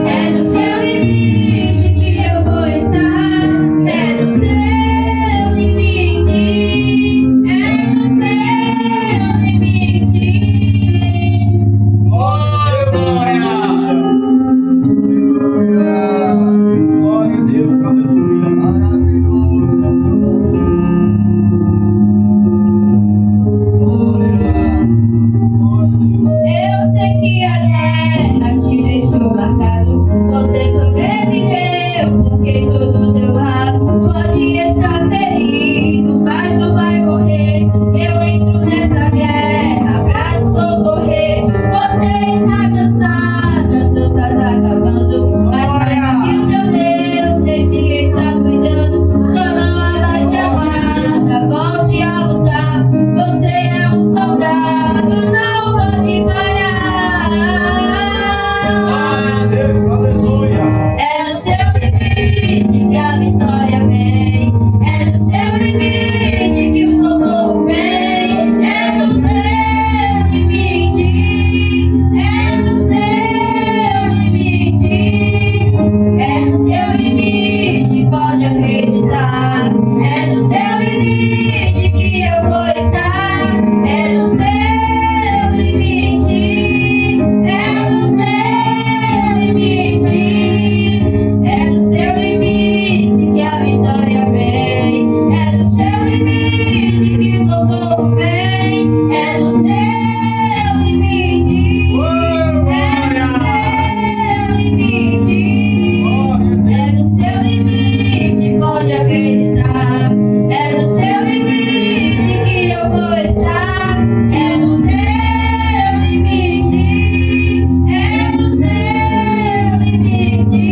É no seu limite que eu vou estar. É no seu limite. É no seu limite. Glória! Glória a Deus, aleluia. Maravilhoso. Glória. Glória a Deus. Eu sei que a guerra te deixou marcado. Você sobreviveu porque estou do teu lado. Pode estar ferido, mas não vai morrer. Eu entro nessa guerra pra te socorrer. Você está cansada, as forças acabando. Mas saiba que o teu Deus desde está cuidando. Só não abaixe a guarda, volte a lutar. Você é um soldado, não pode parar. Glória a Deus, aleluia. É no seu limite que a vitória vem. É no seu limite que o socorro vem. É no seu limite. É no seu limite. É no seu limite, pode acreditar. É no seu limite que eu vou estar. É no seu limite. É no seu limite. É no seu limite que a vitória vem. É no seu limite que o socorro vem. É no seu limite. É no seu limite. É no seu limite, pode acreditar. É no seu limite que eu vou estar. É no seu limite. É no seu limite.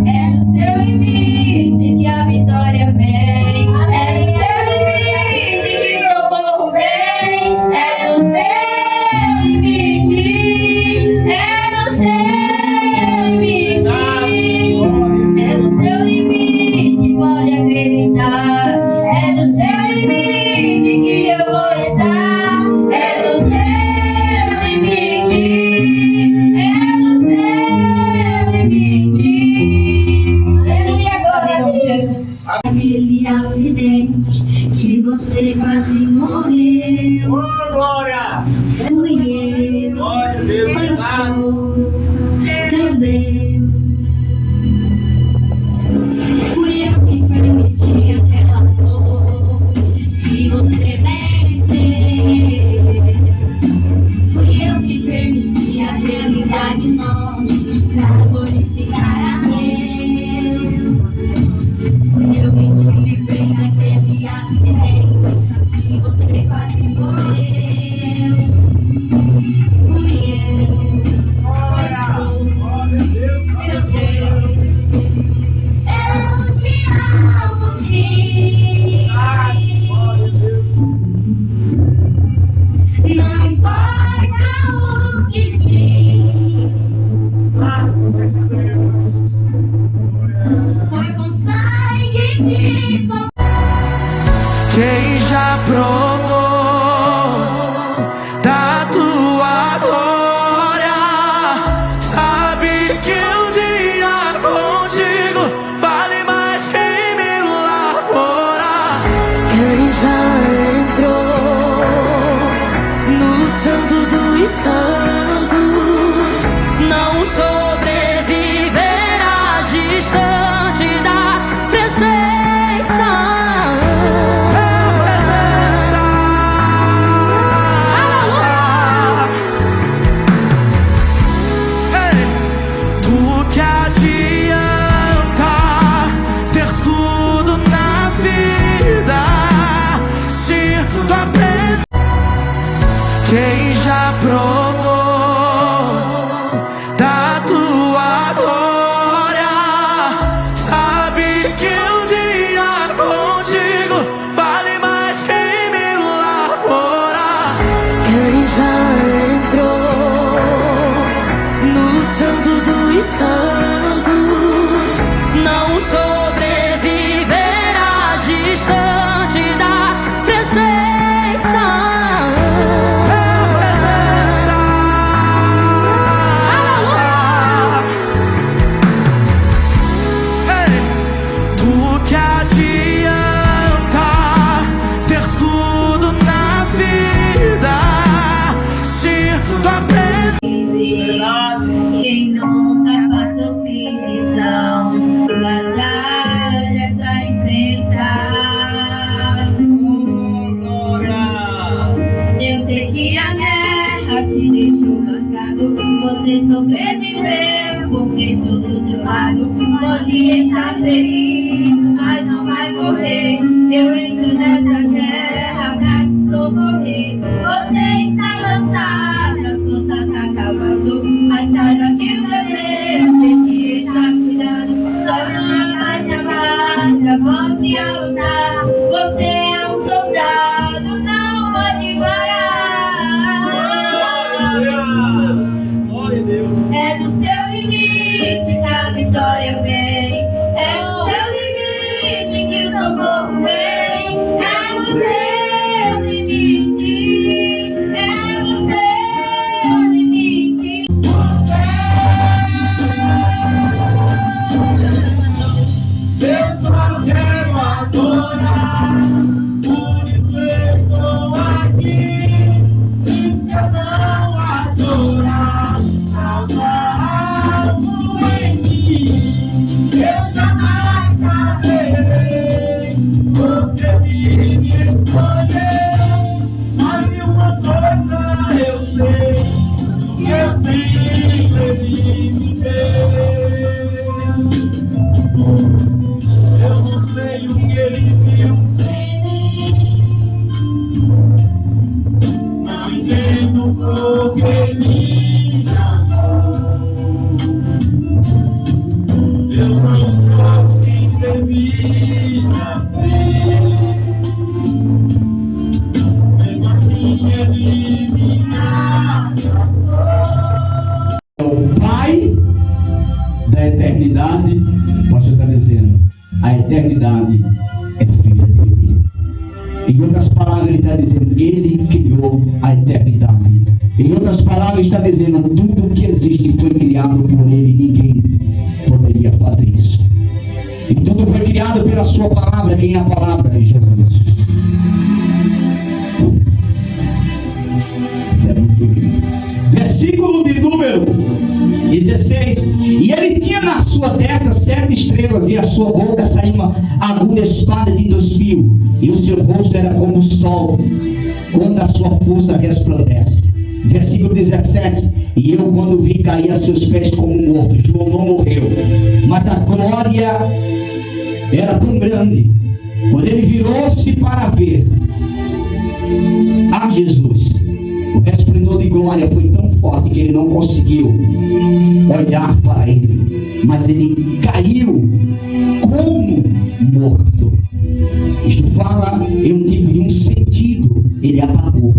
É no seu limite que a vitória vem. É no seu limite que o socorro vem. É no seu limite. É no seu limite. É no seu limite, pode acreditar. É no seu limite que eu vou estar. É no seu limite. É no seu limite. Aleluia, glória a Deus. Aquele acidente que você quase morreu. Oh, glória! Fui eu. Glória a Deus, Eu obrigado. sou teu Deus. Fui eu que permiti aquela dor que você deve ter. Fui eu que permiti aquele diagnóstico pra glorificar a Deus. Fui eu que te livrei daquele acidente que você quase morreu. Fui eu. Glória a Deus, Meu Deus, eu te amo sim. glória a Deus. Não importa o que diz, foi com sangue de Quem já provou da tua glória sabe que um dia contigo vale mais que mil lá fora. Quem já entrou no Santo dos Santos não sobreviverá distante da presença. Quem já provou da tua glória sabe que um dia contigo vale mais que mil lá fora. Quem já entrou no Santo dos Santos não sobreviverá distante da presença. Aleluia! me ver, porque estou do teu lado. Pode estar ferido, mas não vai morrer. Eu entro nessa guerra pra te socorrer. Você está cansado, as forças tá acabando, mas saiba que o meu Deus está cuidando. Só não abaixa a guarda, volte a lutar. Você é um soldado, não pode parar. Glória a Deus. É no seu limite que a vitória vem. É no seu limite que o socorro vem. É no seu limite. É no seu limite. Eu só quero adorar, por isso eu estou aqui. E se eu não adorar, falta algo em mim. Eu jamais saberei, porque me escolheu. Mas de uma coisa eu sei, que eu tenho ele me deu. Eu não sei o que ele viu em mim, não entendo porque ele me amou. Eu não sou quem devia ser, mesmo assim ele me abraçou. O Pai da eternidade, pode estar dizendo, a eternidade é filha dele. Em outras palavras, ele está dizendo, ele criou a eternidade. Em outras palavras, está dizendo, tudo que existe foi criado por ele, ninguém poderia fazer isso. E tudo foi criado pela sua palavra. Quem é a palavra? Jesus. Isso é muito lindo. Versículo de número 16. E ele tinha na sua destra 7 estrelas, e a sua boca saía uma aguda espada de 2 fios, e o seu rosto era como o sol, quando a sua força resplandece. Versículo 17. E eu, quando vi, caí a seus pés como morto. João não morreu, mas a glória era tão grande, quando ele virou-se para ver a Jesus, o resplendor de glória foi tão forte que ele não conseguiu olhar para ele, mas ele caiu como morto. Isto fala em um tipo de um sentido, ele apagou.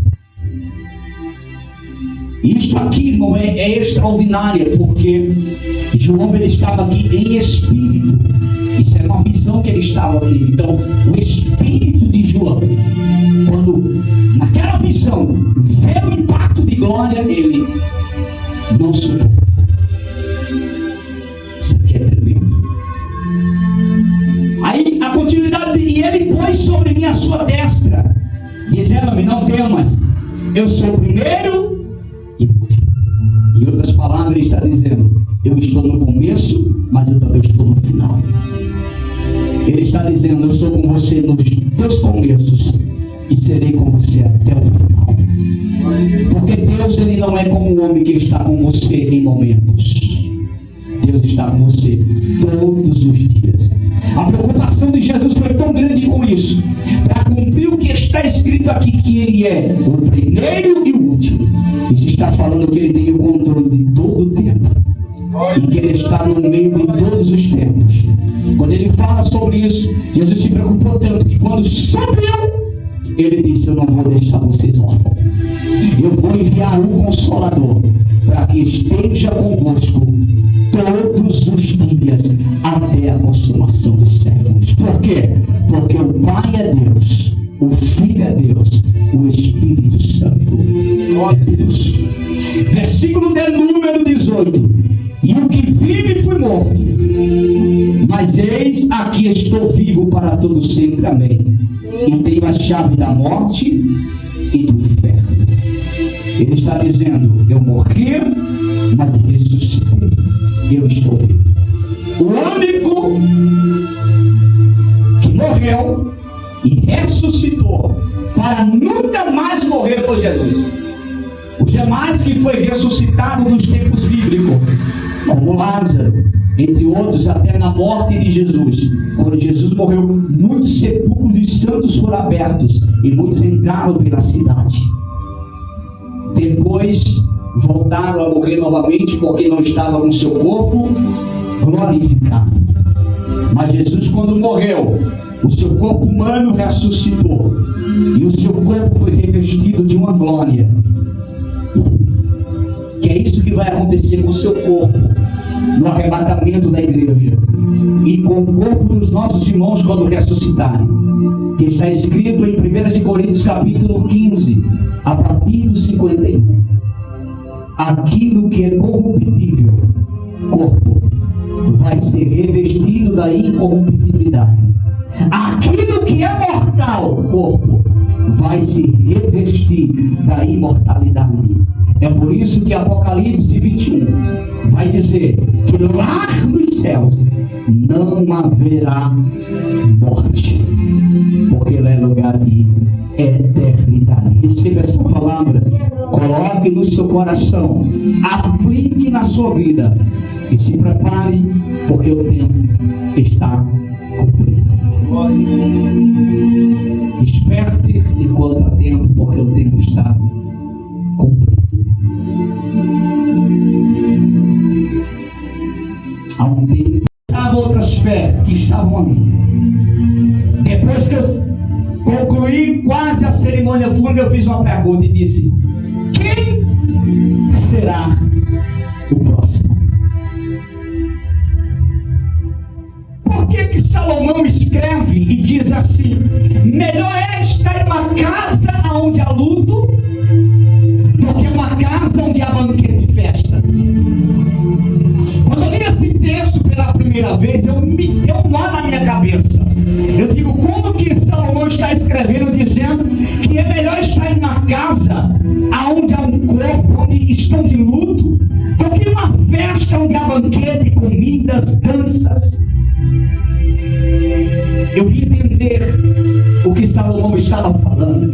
Isto aqui, irmão, é extraordinário, porque João ele estava aqui em espírito. Isso é uma visão que ele estava aqui. Então, o espírito de João, quando naquela visão vê o impacto de glória, ele não suportou. Isso aqui é tremendo. Aí a continuidade, e ele pôs sobre mim a sua destra, dizendo-me, não temas, eu sou o primeiro e o último. Em outras palavras, ele está dizendo, eu estou no começo, mas eu também estou no final. Ele está dizendo, eu sou com você nos teus começos e serei com você até o final. Porque Deus, ele não é como o homem que está com você em momentos. Deus está com você todos os dias. A preocupação de Jesus foi tão grande com isso, para cumprir o que está escrito aqui, que ele é o primeiro e o último. Isso está falando que ele tem o controle de todo o tempo, e que ele está no meio de todos os tempos. Quando ele fala sobre isso, Jesus se preocupou tanto que quando subiu, ele disse, eu não vou deixar vocês órfãos. Eu vou enviar um Consolador para que esteja convosco todos os dias até a consumação dos séculos. Por quê? Porque o Pai é Deus, o Filho é Deus, o Espírito Santo é Deus. Versículo de número 18. E o que vive foi morto, mas eis aqui estou vivo para todo sempre. Amém. E tenho a chave da morte e do inferno. Ele está dizendo, eu morri, mas ressuscitei. Eu estou vivo. O único que morreu e ressuscitou para nunca mais morrer foi Jesus. O jamais que foi ressuscitado nos tempos bíblicos. explicou. Como Lázaro, entre outros, até na morte de Jesus. Quando Jesus morreu, muitos sepulcros dos santos foram abertos e muitos entraram pela cidade. Depois voltaram a morrer novamente porque não estava com seu corpo glorificado. Mas Jesus, quando morreu, o seu corpo humano ressuscitou e o seu corpo foi revestido de uma glória. Que é isso que vai acontecer com o seu corpo no arrebatamento da igreja e com o corpo dos nossos irmãos quando ressuscitarem, que está escrito em 1 Coríntios capítulo 15, a partir do 51. Aquilo que é corruptível, corpo, vai ser revestido da incorruptibilidade. Aquilo que é mortal, corpo, vai se revestir da imortalidade. É por isso que Apocalipse 21 vai dizer que lá nos céus não haverá morte, porque lá é lugar de eternidade. Receba essa palavra, coloque no seu coração, aplique na sua vida e se prepare, porque o tempo está cumprido. Desperte enquanto há tempo, porque o tempo está cumprido. Há um tempo, estavam outras fé que estavam ali. Depois que eu concluí quase a cerimônia fúnebre, eu fiz uma pergunta e disse: quem será o próximo? Por que Salomão escreve e diz assim: melhor é estar em uma casa onde há luto do que uma casa onde há banquete e festa? Quando eu li esse texto pela primeira vez, me deu um nó na minha cabeça. Eu digo, como que Salomão está escrevendo dizendo que é melhor estar em uma casa onde há um corpo, onde estão de luto, do que uma festa onde há banquete, comidas, danças? Eu vim entender o que Salomão estava falando.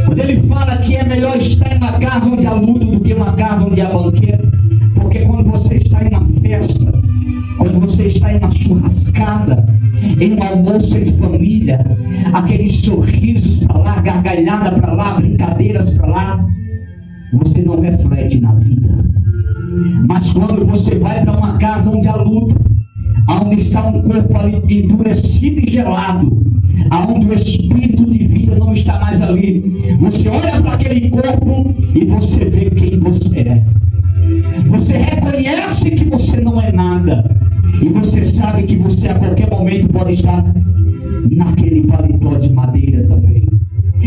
Quando ele fala que é melhor estar em uma casa onde há luto do que uma casa onde há banquete, porque quando você está em uma festa, quando você está em uma churrascada, em um almoço em família, aqueles sorrisos para lá, gargalhada para lá, brincadeiras para lá, você não reflete na vida. Mas quando você vai para uma casa onde há luto, onde está um corpo ali endurecido e gelado, onde o espírito de vida não está mais ali, você olha para aquele corpo e você vê quem você é. Você reconhece que você não é nada, e você sabe que você a qualquer momento pode estar naquele paletó de madeira também.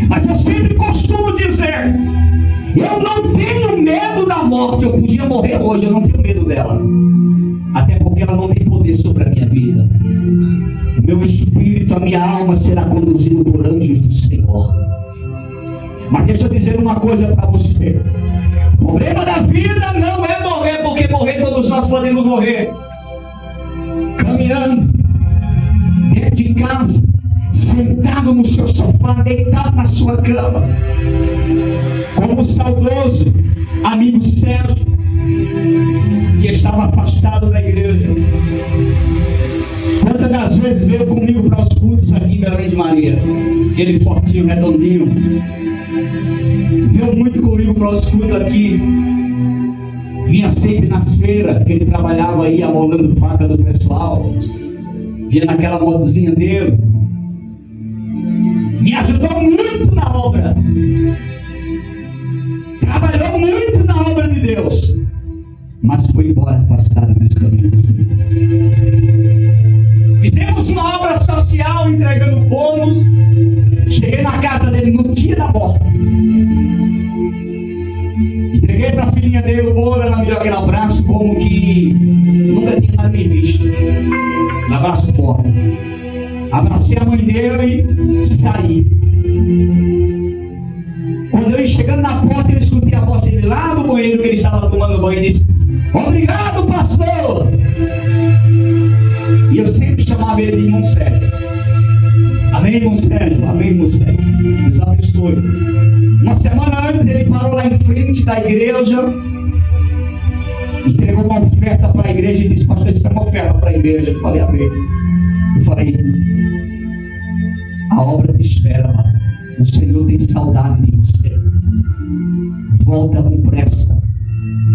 Mas eu sempre costumo dizer, eu não tenho medo da morte. Eu podia morrer hoje, eu não tenho medo dela, até porque ela não tem poder sobre a minha vida. O meu espírito, a minha alma será conduzido por anjos do Senhor. Mas deixa eu dizer uma coisa para você: o problema da vida não é morrer, porque morrer todos nós podemos morrer caminhando dentro de casa, sentado no seu sofá, deitado na sua cama, como o saudoso amigo Sérgio, que estava afastado da igreja. Quantas das vezes veio comigo para os cultos aqui em Belém de Maria, aquele fortinho, redondinho, veio muito comigo para os cultos aqui, vinha sempre nas feiras, que ele trabalhava aí amolando faca do pessoal, vinha naquela motozinha dele, me ajudou muito na obra, trabalhou muito na obra de Deus, mas foi embora afastado dos caminhos do Senhor. Fizemos uma obra social entregando bônus. Cheguei na casa dele no dia da morte, entreguei para a filhinha dele o bolo. Ela me deu aquele abraço como que nunca tinha mais me visto, um abraço forte. Abracei a mãe dele e saí. Quando eu ia chegando na porta, eu escutei a voz dele lá no banheiro, que ele estava tomando banho, e disse: obrigado, pastor. E eu sempre chamava ele de irmão Sérgio. Amém, irmão Sérgio? Amém, irmão Sérgio? Deus abençoe. Uma semana antes, ele parou lá em frente da igreja, entregou igreja. Eu falei, amém. Eu falei, a obra te espera lá. O Senhor tem saudade de você. Volta com pressa.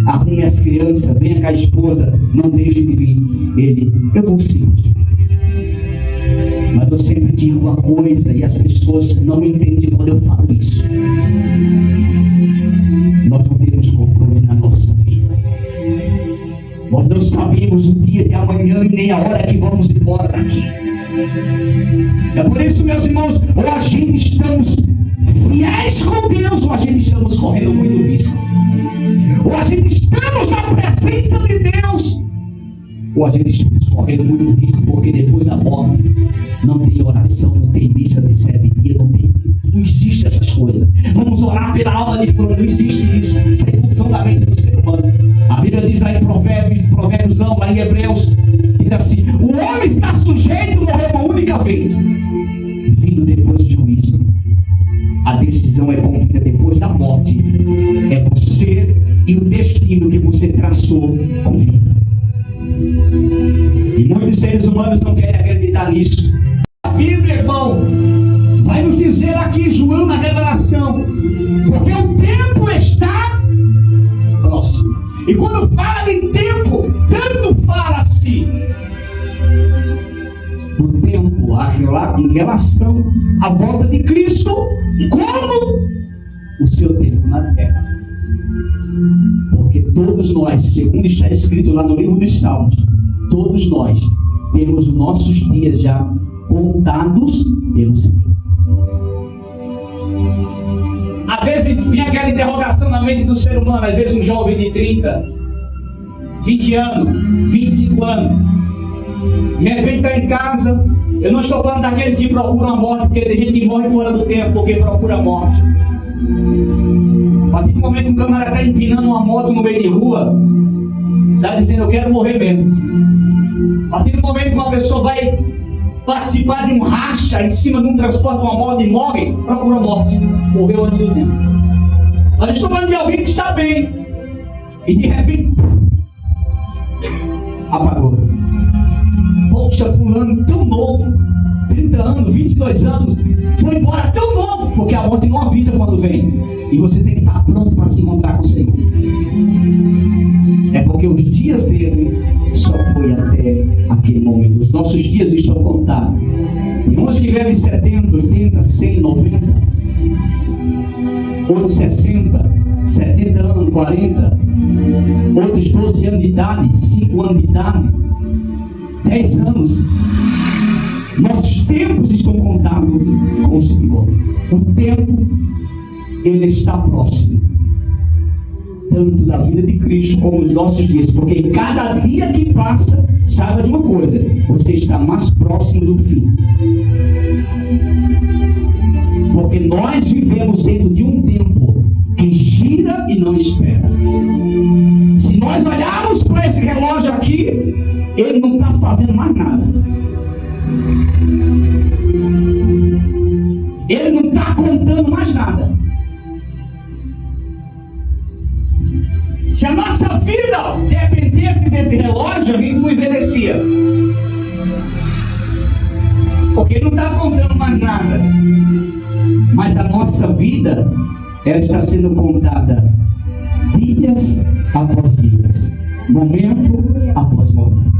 Arrume as crianças, venha com a esposa, não deixe de vir. Ele, eu vou sim. Mas eu sempre digo uma coisa e as pessoas não entendem quando eu falo isso. Nós não temos controle na nossa vida. Nós não sabemos o dia de amanhã e nem a hora que vamos embora daqui. É por isso, meus irmãos, ou a gente estamos fiéis com Deus, ou a gente estamos correndo muito risco. Ou a gente estamos na presença de Deus, ou a gente estamos correndo muito risco, porque depois da morte não tem oração, não tem missa de 7 dias, não existe essas coisas. Vamos orar pela alma de fulano, não existe isso. Isso é função da mente do ser humano. A Bíblia diz lá em Provérbios não, lá em Hebreus, diz assim: o homem está sujeito a morrer uma única vez, vindo depois do juízo. A decisão é convida depois da morte. É você e o destino que você traçou com vida. E muitos seres humanos não querem acreditar nisso. A Bíblia, irmão, vai nos dizer aqui, João, na revelação, porque o tempo está próximo. E quando fala de tempo, tanto fala-se do tempo em relação à volta de Cristo, como o seu tempo na terra. Porque todos nós, segundo está escrito lá no livro dos Salmos, todos nós temos os nossos dias já contados pelo Senhor. Às vezes vem aquela interrogação na mente do ser humano, às vezes um jovem de 30, 20 anos, 25 anos, de repente está em casa. Eu não estou falando daqueles que procuram a morte, porque tem gente que morre fora do tempo porque procura a morte. A partir do momento que um camarada está empinando uma moto no meio de rua, está dizendo, eu quero morrer mesmo. A partir do momento que uma pessoa vai participar de um racha em cima de um transporte, uma moto e morre, procura a morte. Morreu antes do tempo. Mas eu estou falando de alguém que está bem e de repente apagou. Poxa, fulano tão novo, 30 anos, 22 anos, foi embora tão novo, porque a morte não avisa quando vem. E você tem que estar pronto para se encontrar com o Senhor. É porque os dias dele só foi até aquele momento. Os nossos dias estão contados. Tem uns que vivem 70, 80, 100, 90, outros 60, 70 anos, 40, outros 12 anos de idade, 5 anos de idade, 10 anos. Nossos tempos estão contados com o Senhor. O tempo, ele está próximo, tanto da vida de Cristo como os nossos dias, porque cada dia que passa, saiba de uma coisa, você está mais próximo do fim. Porque nós vivemos dentro de um tempo que gira e não espera. Se nós olharmos para esse relógio aqui, ele não está fazendo mais nada. Ele não está contando mais nada. Se a nossa vida dependesse desse relógio, a gente não envelhecia. Porque ele não está contando mais nada. Mas a nossa vida, ela está sendo contada dias após dias, momento após momento.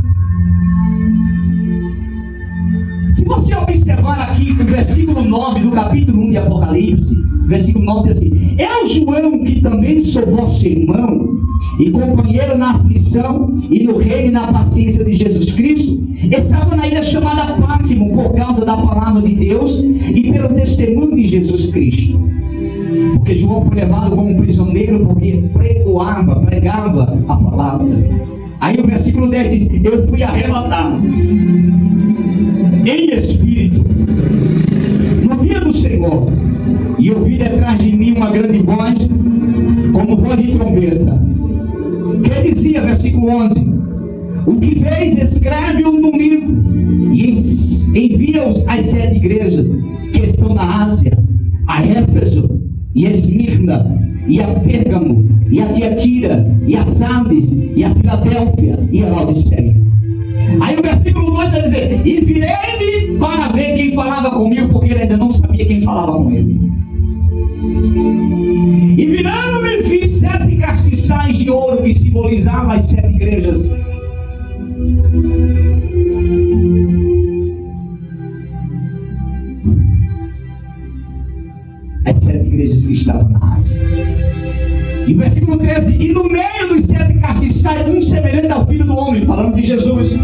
Se você observar aqui o versículo 9 do capítulo 1 de Apocalipse, versículo 9 diz assim: eu, João, que também sou vosso irmão e companheiro na aflição e no reino e na paciência de Jesus Cristo, estava na ilha chamada Pátimo por causa da palavra de Deus e pelo testemunho de Jesus Cristo. Porque João foi levado como prisioneiro porque pregava a palavra. Aí o versículo 10 diz: eu fui arrebatado em espírito no dia do Senhor, e ouvi detrás de mim uma grande voz, como voz de trombeta, que dizia, versículo 11: o que vês, escreve-o num livro e envia-os às 7 igrejas que estão na Ásia, a Éfeso e a Esmirna e a Pérgamo e a Tiatira e a Sardes e a Filadélfia e a Laodiceia. Aí o versículo dizer, e virei-me para ver quem falava comigo, porque ele ainda não sabia quem falava com ele. E virando-me, vi 7 castiçais de ouro que simbolizavam as 7 igrejas. As 7 igrejas que estavam na Ásia. E o versículo 13: e no meio dos 7 castiçais, um semelhante ao Filho do Homem, falando de Jesus,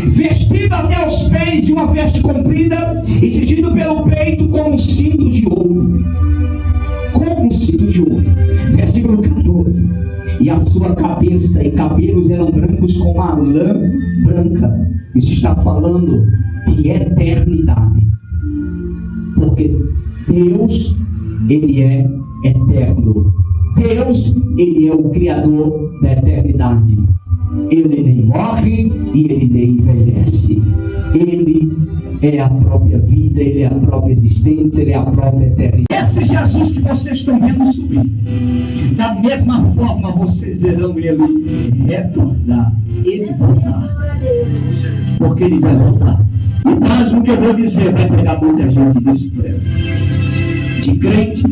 vestido até os pés de uma veste comprida e cingido pelo peito com um cinto de ouro. Com um cinto de ouro. Versículo 14: e a sua cabeça e cabelos eram brancos como a lã branca. Isso está falando de eternidade. Porque Deus, Ele é eterno. Deus, Ele é o Criador da eternidade. Ele nem morre e Ele nem envelhece. Ele é a própria vida, Ele é a própria existência, Ele é a própria eternidade. Esse Jesus que vocês estão vendo subir, da mesma forma vocês verão Ele retornar, Ele voltar. Porque Ele vai voltar. E mais o que eu vou dizer vai pegar muita gente de surpresa. De crente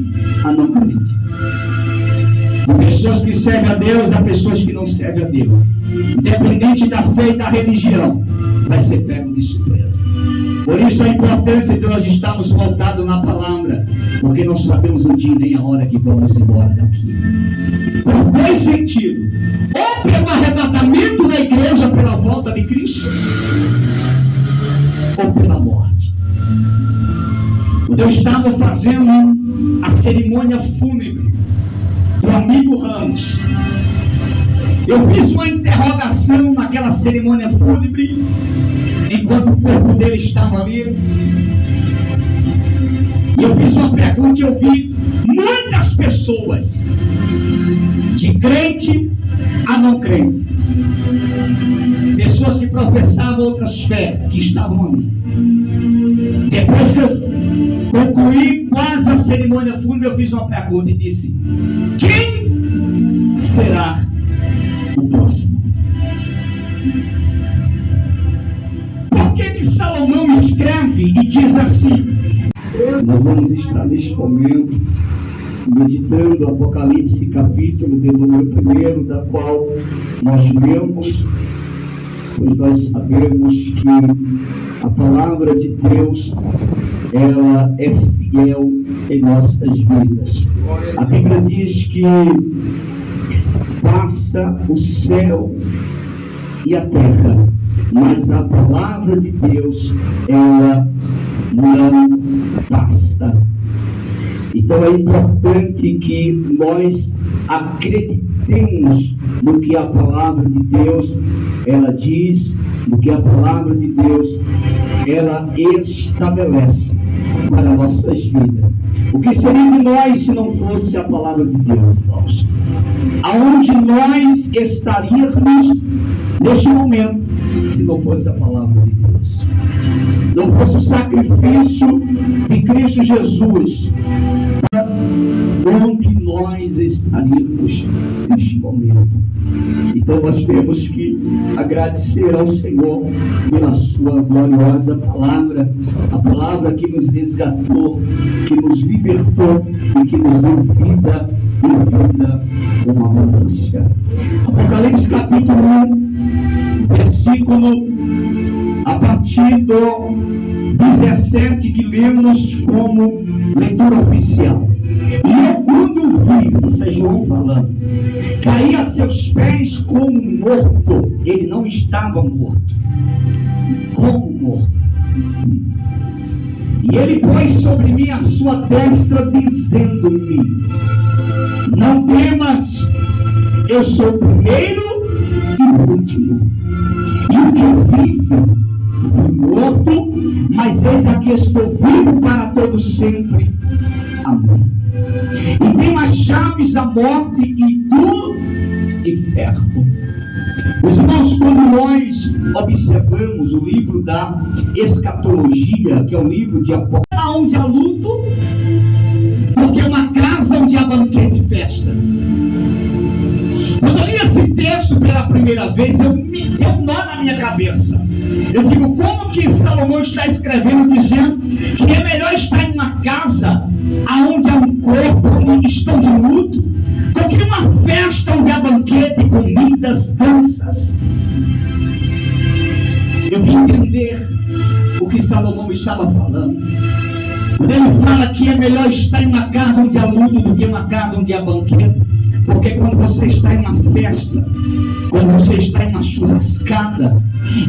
a não crente. De pessoas que servem a Deus a pessoas que não servem a Deus. Independente da fé e da religião, vai ser pego de surpresa. Por isso a importância de nós estarmos voltados na palavra, porque não sabemos o dia nem a hora que vamos embora daqui. Por 2 sentidos: ou pelo arrebatamento da igreja pela volta de Cristo, ou pela morte. Quando eu estava fazendo a cerimônia fúnebre do amigo Ramos, eu fiz uma interrogação naquela cerimônia fúnebre, enquanto o corpo dele estava ali. E eu fiz uma pergunta e eu vi muitas pessoas, de crente a não crente, pessoas que professavam outras fés, que estavam ali. Depois que eu concluí quase a cerimônia fúnebre, eu fiz uma pergunta e disse: quem será o próximo? Por que Salomão escreve e diz assim? Nós vamos estar neste momento meditando o Apocalipse capítulo de número 1, da qual nós lemos, pois nós sabemos que a palavra de Deus, ela é fiel em nossas vidas. A Bíblia diz que passa o céu e a terra, mas a palavra de Deus, ela não passa. Então é importante que nós acreditemos no que a palavra de Deus, ela diz, no que a palavra de Deus, ela estabelece para nossas vidas. O que seria de nós se não fosse a palavra de Deus, irmãos? Aonde nós estaríamos neste momento se não fosse a palavra de Deus? Não fosse o sacrifício de Cristo Jesus, onde nós estaríamos neste momento? Então nós temos que agradecer ao Senhor pela sua gloriosa palavra, a palavra que nos resgatou, que nos libertou e que nos deu vida e vida com abundância. Apocalipse capítulo 1, versículo a partir do 17, que lemos como leitura oficial. E eu, quando vi, isso é João falando, caí a seus pés como morto. Ele não estava morto, como morto. E ele pôs sobre mim a sua destra, dizendo-me: não temas, eu sou o primeiro e o último. E o que vive, fui morto, mas eis aqui estou vivo para todo sempre. Amém. E tenho as chaves da morte e do inferno. Os irmãos, quando nós observamos o livro da escatologia, que é o livro de Apocalipse, onde há luto, porque é uma casa onde há banquete e festa. Quando eu li esse texto pela primeira vez, eu me deu um nó na minha cabeça. Eu digo, como que Salomão está escrevendo, dizendo que é melhor estar em uma casa onde há um corpo, onde estão de luto, do que uma festa onde há banquete, comidas, danças. Eu vim entender o que Salomão estava falando. Quando ele fala que é melhor estar em uma casa onde há luto do que uma casa onde há banquete. Porque quando você está em uma festa, quando você está em uma churrascada,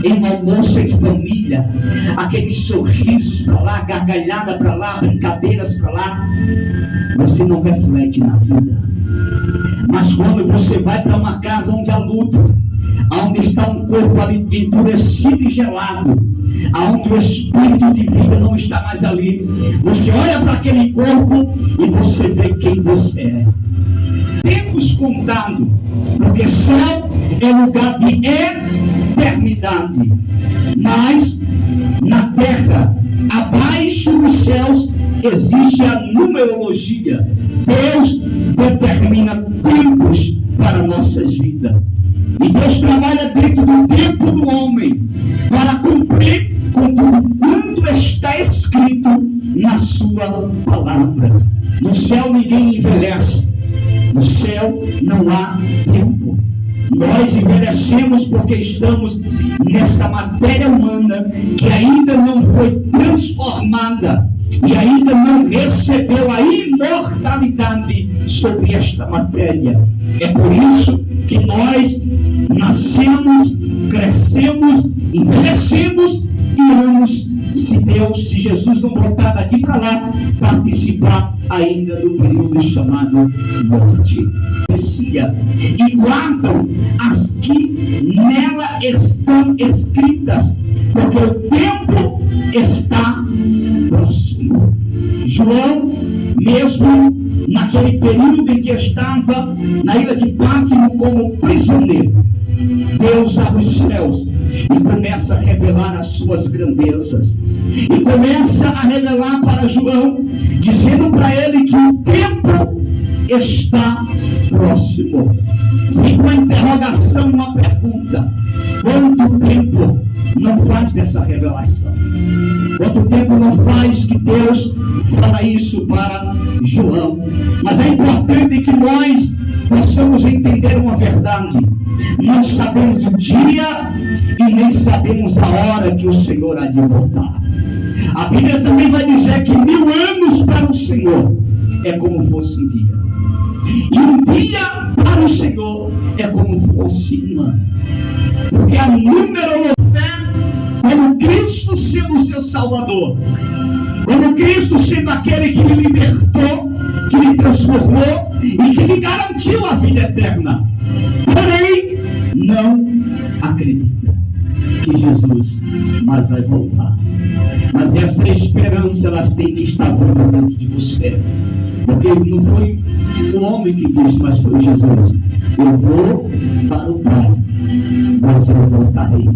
em um almoço em família, aqueles sorrisos para lá, gargalhada para lá, brincadeiras para lá, você não reflete na vida. Mas quando você vai para uma casa onde há luto, onde está um corpo ali endurecido e gelado, onde o espírito de vida não está mais ali, você olha para aquele corpo e você vê quem você é. Tempos contados, porque céu é lugar de eternidade, mas na terra, abaixo dos céus, existe a numerologia. Deus determina tempos para nossas vidas, e Deus trabalha dentro do tempo do homem para cumprir com tudo quanto está escrito na sua palavra. No céu ninguém envelhece. No céu não há tempo. Nós envelhecemos porque estamos nessa matéria humana que ainda não foi transformada e ainda não recebeu a imortalidade sobre esta matéria. É por isso que nós nascemos, crescemos, envelhecemos e vamos, se Jesus não voltar daqui para lá, participar ainda do período chamado morte. E guardam as que nela estão escritas, porque o tempo está próximo. João, mesmo naquele período em que estava na ilha de Pátimo como prisioneiro, Deus abre os céus e começa a revelar as suas grandezas, e começa a revelar para João, dizendo para ele que o tempo está próximo. Fica uma interrogação, uma pergunta: quanto tempo não faz dessa revelação? Quanto tempo não faz que Deus fala isso para João? Mas é importante que nós possamos entender uma verdade: não sabemos o dia e nem sabemos a hora que o Senhor há de voltar. A Bíblia também vai dizer que 1000 anos para o Senhor é como fosse um dia, e um dia para o Senhor é como fosse um ano. Porque a numerologia, como Cristo sendo o seu Salvador, como Cristo sendo aquele que lhe libertou, que lhe transformou e que lhe garantiu a vida eterna, porém não acredita que Jesus mais vai voltar. Mas essa esperança, elas têm que estar viva dentro de você, porque não foi o homem que disse, mas foi Jesus: eu vou para o Pai, mas eu voltarei.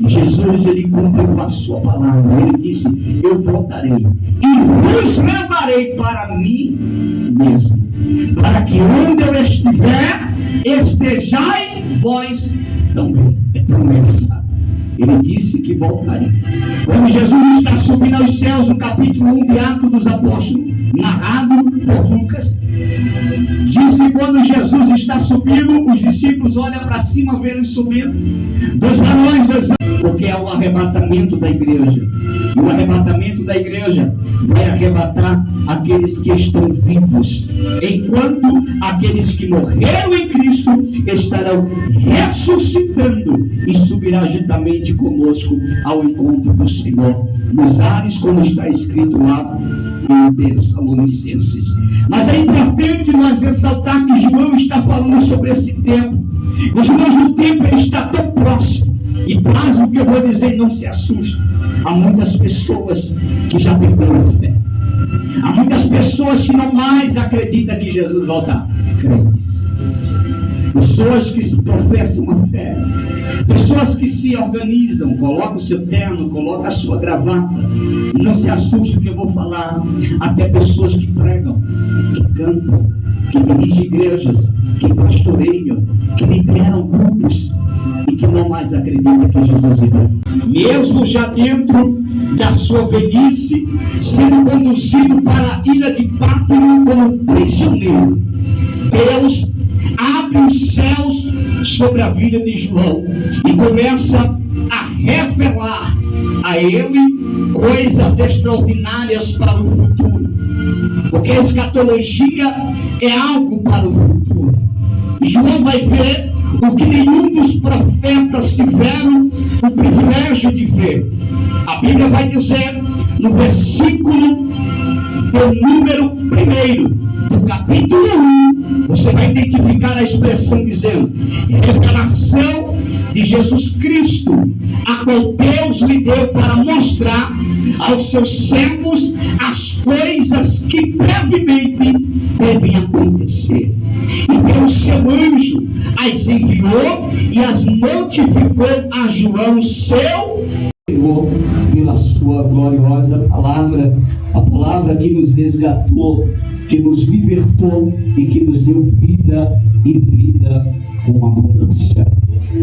Jesus, ele cumpriu com a sua palavra. Ele disse: eu voltarei e vos levarei para mim mesmo, para que onde eu estiver, estejai vós também. É promessa. Ele disse que voltaria. Quando Jesus está subindo aos céus, no capítulo 1 de Atos dos Apóstolos, narrado por Lucas, diz que quando Jesus está subindo, os discípulos olham para cima, vê ele subindo, 2 varões, 2 anjos, porque é o arrebatamento da igreja. E o arrebatamento da igreja vai arrebatar aqueles que estão vivos, enquanto aqueles que morreram em Cristo estarão ressuscitando e subirá juntamente conosco ao encontro do Senhor nos ares, como está escrito lá em Tessalonicenses. Mas é importante nós ressaltar que João está falando sobre esse tempo. Os irmãos, o tempo ele está tão próximo. E pasme o que eu vou dizer, não se assuste. Há muitas pessoas que já perderam a fé. Há muitas pessoas que não mais acreditam que Jesus voltará. Crentes. Pessoas que professam a fé. Pessoas que se organizam, colocam o seu terno, colocam a sua gravata. E não se assuste o que eu vou falar. Até pessoas que pregam, que cantam, que dirigem igrejas, que pastoreiam, que lideram grupos, e que não mais acredita que Jesus viveu. Mesmo já dentro da sua velhice, sendo conduzido para a ilha de Pátimo como prisioneiro, Deus abre os céus sobre a vida de João e começa a revelar a ele coisas extraordinárias para o futuro, porque a escatologia é algo para o futuro. E João vai ver o que nenhum dos profetas tiveram o privilégio de ver. A Bíblia vai dizer no versículo do número 1 do capítulo 1, você vai identificar a expressão dizendo: revelação de Jesus Cristo, a qual Deus lhe deu para mostrar aos seus servos as coisas que brevemente devem acontecer. E pelo seu anjo as enviou e as notificou a João, seu Senhor, pela sua gloriosa palavra, a palavra que nos resgatou, que nos libertou e que nos deu vida e vida com abundância.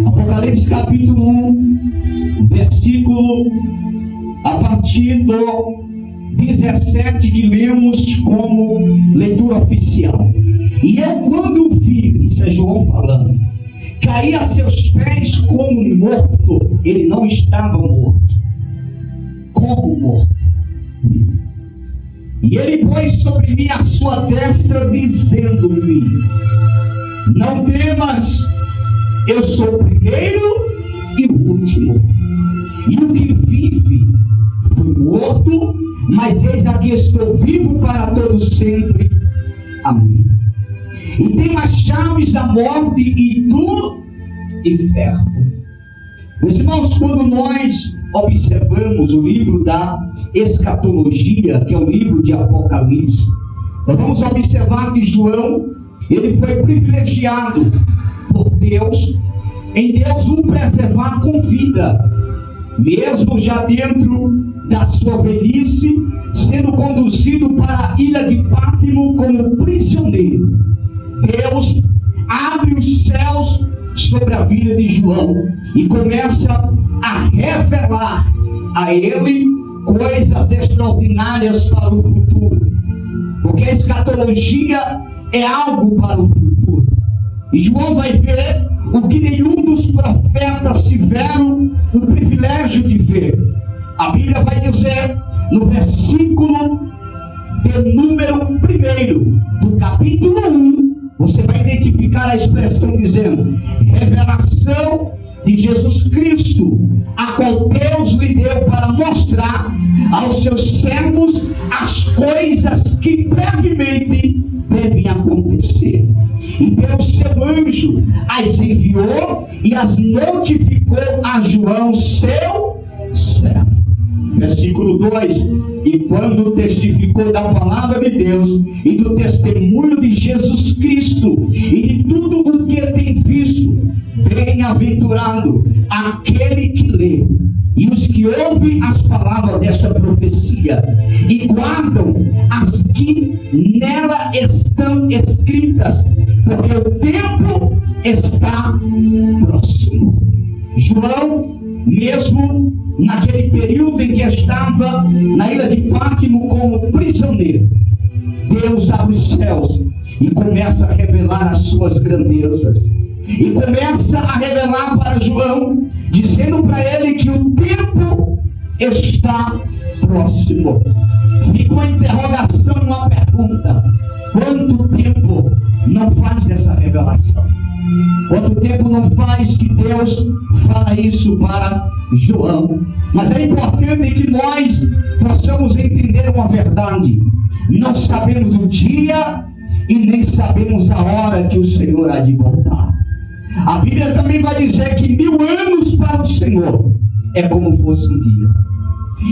Apocalipse capítulo 1, versículo a partir do 17 que lemos como leitura oficial. E eu, quando o vi, isso é João falando, caí a seus pés como morto. Ele não estava morto, como morto. E ele pôs sobre mim a sua destra, dizendo-me: não temas, eu sou o primeiro e o último. E o que vive fui morto, mas eis aqui estou vivo para todo sempre. Amém. E tenho as chaves da morte e do inferno. Meus irmãos, quando nós observamos o livro da escatologia, que é o livro de Apocalipse, nós vamos observar que João, ele foi privilegiado por Deus, em Deus o preservar com vida, mesmo já dentro da sua velhice, sendo conduzido para a ilha de Pátimo como prisioneiro. Deus abre os céus sobre a vida de João e começa a revelar a ele coisas extraordinárias para o futuro, porque a escatologia é algo para o futuro. E João vai ver o que nenhum dos profetas tiveram o privilégio de ver. A Bíblia vai dizer no versículo de número 1 do capítulo 1, você vai identificar a expressão dizendo: revelação de Jesus Cristo, a qual Deus lhe deu para mostrar aos seus servos as coisas que brevemente devem acontecer. E pelo seu anjo as enviou e as notificou a João, seu servo. Versículo 2: e quando testificou da palavra de Deus e do testemunho de Jesus Cristo e de tudo o que tem visto, bem-aventurado aquele que lê e os que ouvem as palavras desta profecia e guardam as que nela estão escritas, porque o tempo está próximo. João, mesmo naquele período em que estava na ilha de Pátimo como prisioneiro, Deus abre os céus e começa a revelar as suas grandezas, e começa a revelar para João, dizendo para ele que o tempo está próximo. Fica uma interrogação, uma pergunta: quanto tempo não faz dessa revelação? Quanto tempo não faz que Deus fala isso para João? Mas é importante que nós possamos entender uma verdade: não sabemos o dia e nem sabemos a hora que o Senhor há de voltar. A Bíblia também vai dizer que 1000 anos para o Senhor é como fosse um dia,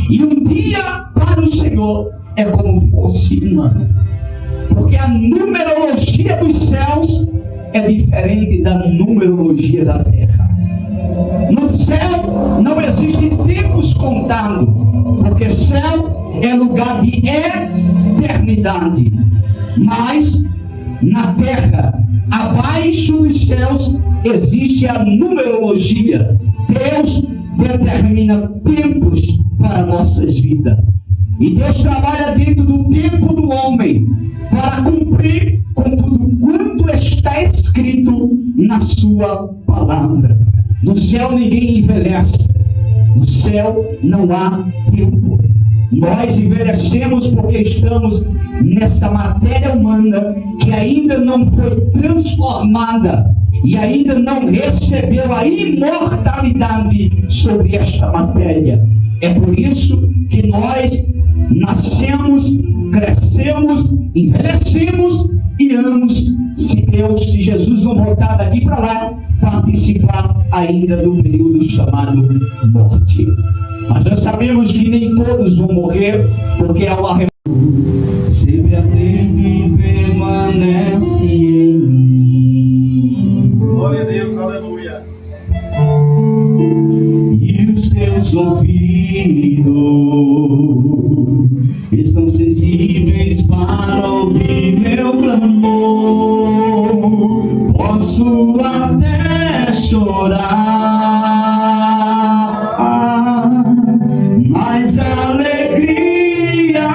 e um dia para o Senhor é como fosse um ano, porque a numerologia dos céus é diferente da numerologia da terra. No céu não existem tempos contados, porque céu é lugar de eternidade. Mas na terra Abaixo dos céus existe a numerologia. Deus determina tempos para nossas vidas. E Deus trabalha dentro do tempo do homem para cumprir com tudo quanto está escrito na sua palavra. No céu ninguém envelhece. No céu não há tempo. Nós envelhecemos porque estamos nessa matéria humana que ainda não foi transformada e ainda não recebeu a imortalidade sobre esta matéria. É por isso que nós nascemos, crescemos, envelhecemos e amamos, se Jesus não voltar daqui para lá, participar ainda do período chamado morte. Mas nós sabemos que nem todos vão morrer, porque há uma sempre atento e permanece em mim. Glória a Deus, aleluia. E os teus ouvidos estão sensíveis para ouvir meu clamor. Posso até chorar, mas a alegria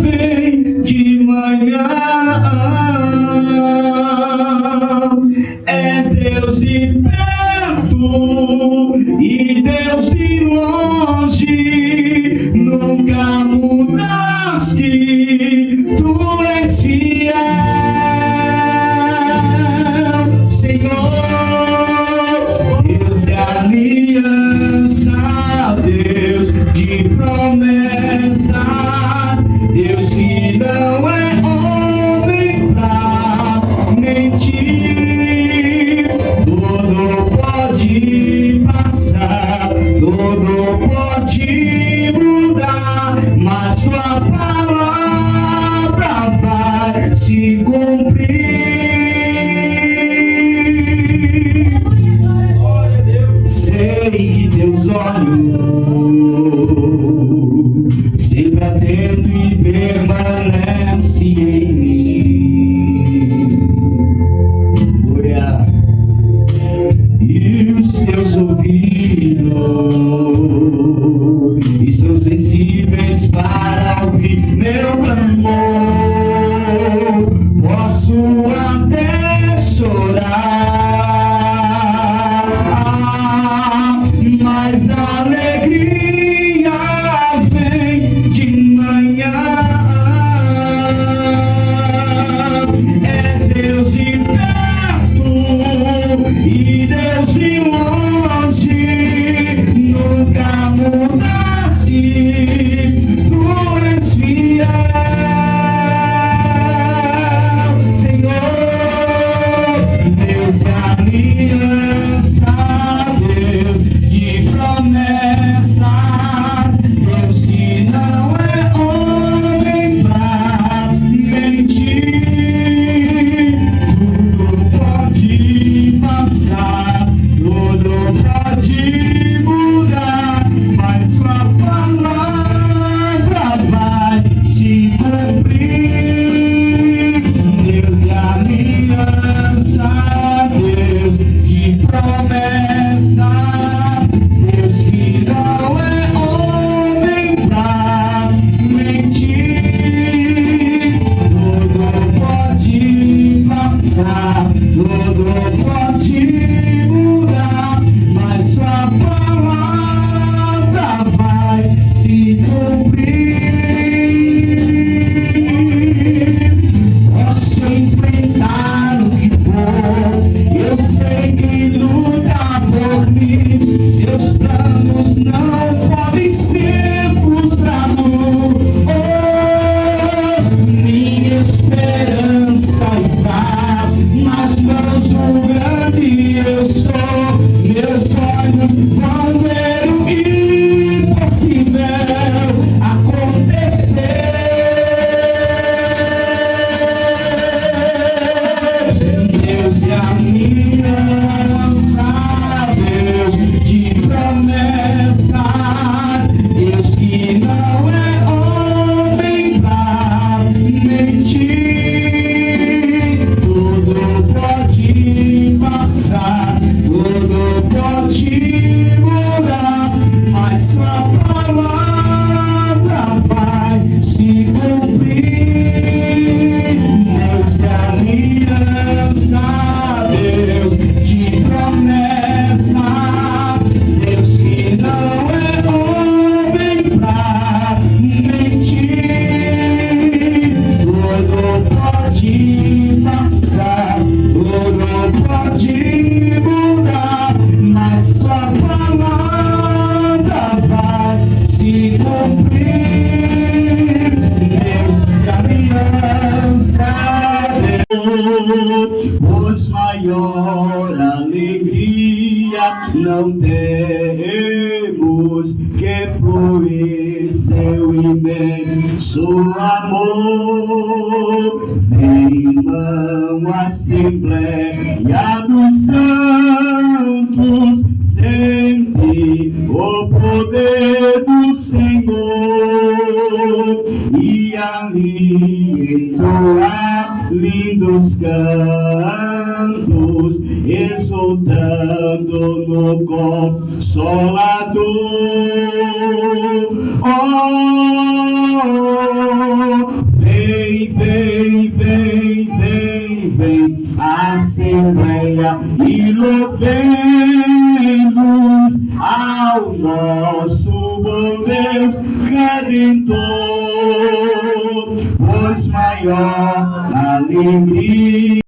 vem de manhã. És Deus de perto e Deus de longe, nunca mudaste, tu és fiel, Senhor. Deus de aliança, Deus de promessas, Deus que não é homem pra mentir. Tudo pode passar, tudo pode mudar, mas tua palavra vai se cumprir. Glória a Deus. Sei que teus olhos sempre atento e permanece em mim. Aleluia. E os teus ouvidos estão sensíveis para ouvir meu clamor. Posso até chorar, mas a alegria vem de manhã. És Deus de perto e Deus de longe, nunca mudaste, tu és fiel, Senhor. Deus de aliança, Deus de promessa, Deus que não é homem pra mentir. Tudo pode passar, tudo pode mudar, mas sua palavra vai se cumprir. Deus de aliança, Deus de promessa, Deus que não é homem pra mentir. Tudo pode passar, tudo pode mudar, mas sua palavra vai se cumprir. Posso enfrentar o que for, eu sei que luta por mim. Seus planos não podem ser frustrados. Oh, minha esperança está nas mãos do grande eu sou. Meus olhos vão ver o impossível acontecer. Deus de aliança, Deus de promessa, queremos que flui seu imenso amor. Venham à Assembleia dos Santos, sente o poder do Senhor, e ali entoar lindos cantos, exultando no Consolador. Oh, vem, vem, vem, vem, vem, Assembleia, e louvemos ao nosso bom Deus Redentor, pois maior alegria